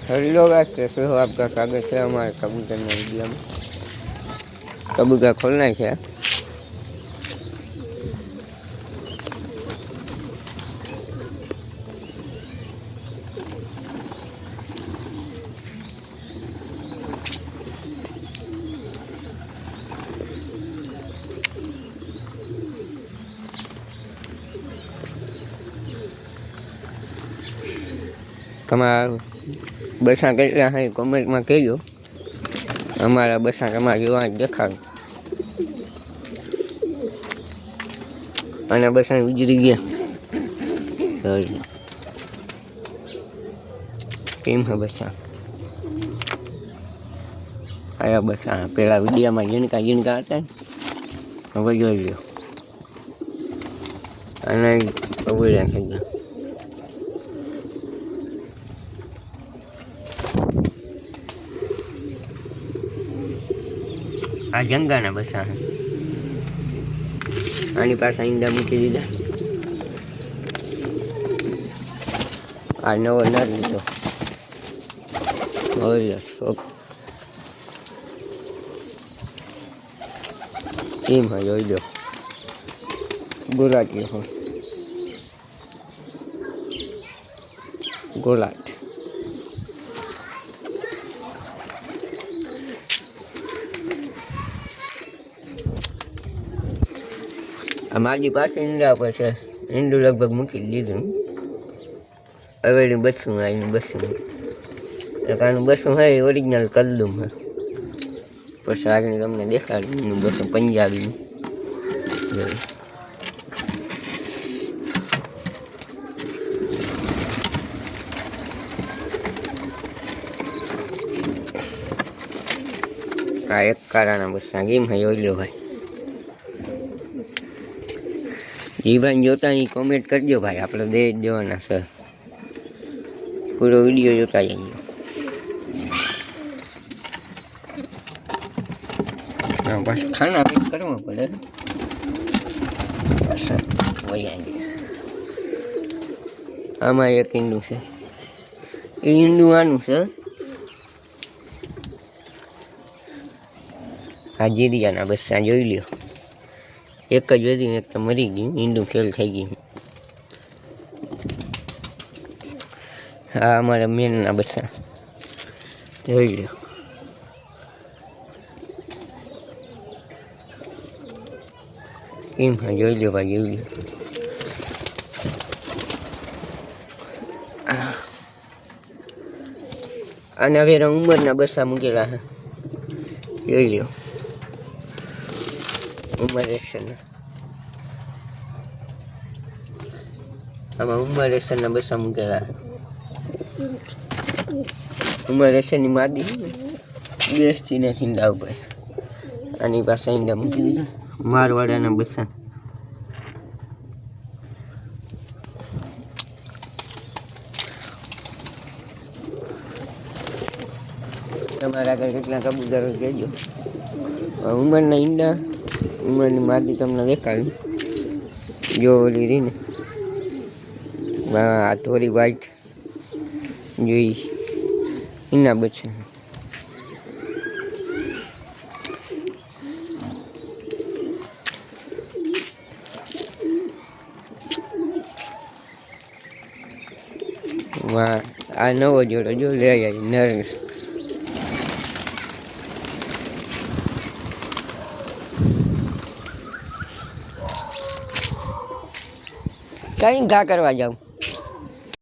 Hello guys, कैसे हो? आपका स्वागत है हमारे कबूतर में वीडियो में। कबूतर खोलना है। તમારા બસા કેટલા છે કોમેન્ટમાં કહેજો। અમારા બસા તમારા જેવા જ દેખાડો। અને બસા ગુજરી ગયા કેમ છે બસા? આયા બસા પેલા વિડીયોમાં જીણકા જીણકા હતા ને, હવે જોઈ લો અને અવળ્યા થઈ ગયા। આ જંગાના બસા છે। આની પાસે ઈંડા મૂકી દીધા। આ નવો નર લીધો એમ હા જોઈ લો ગોલાટી હોય ગોલાટ। મારી પાસે ઈંડા પર છે, ઈંડું લગભગ મૂકી દીધું। હવે બસું આવીને બસું કાનું બસું હોય એ ઓરિજિનલ કલ્લું છે। પછી આગળ તમને દેખાડ્યું બસું પંજાબી આ એક કારાના બસા કેમ હોય ઓલ્યો ભાઈ। જીવન જોતા એ કોમેન્ટ કરજો ભાઈ, આપણે દે જ દેવાના છે। પૂરો વિડીયો જોતા જઈએ। બસ ખાના પેક કરવા પડે। આમાં એક ઈંડું છે, એ ઈંડું આનું છે। આ જીરિયાના બચ્ચા જોઈ લ્યો, એક જ વધી એક તો મરી ગયું, ઈંડું ફેલ થઈ ગયું। હા અમારા મેનના બચ્ચા જોઈ લ્યો। એમ હા જોઈ લ્યો ભાઈ, જોઈ લ્યો। અને હવે ઉંમરના બચ્ચા મૂકેલા છે, જોઈ લ્યો। ઉંમર રેશનના આમાં ઉંમર રેશનના બચ્ચા મૂકેલા છે। ઉંમર રેશનની માદી બેસતી નથી ઈંડા ઉપર, આની પાસે ઈંડા મૂકી દીધા। મારવાડાના બચ્ચા તમારા આગળ કેટલા કબૂતરો કહેજો। ઉંમરના ઈંડા ઉંમરની માદી તમને દેખાડ્યું। જો ઓલી રહી ને આ થોડી વાઈટ જોઈ એના બચ્ચા। આ નવો જોડો જો લે આવી નર કઈ ઘા કરવા જાઉં।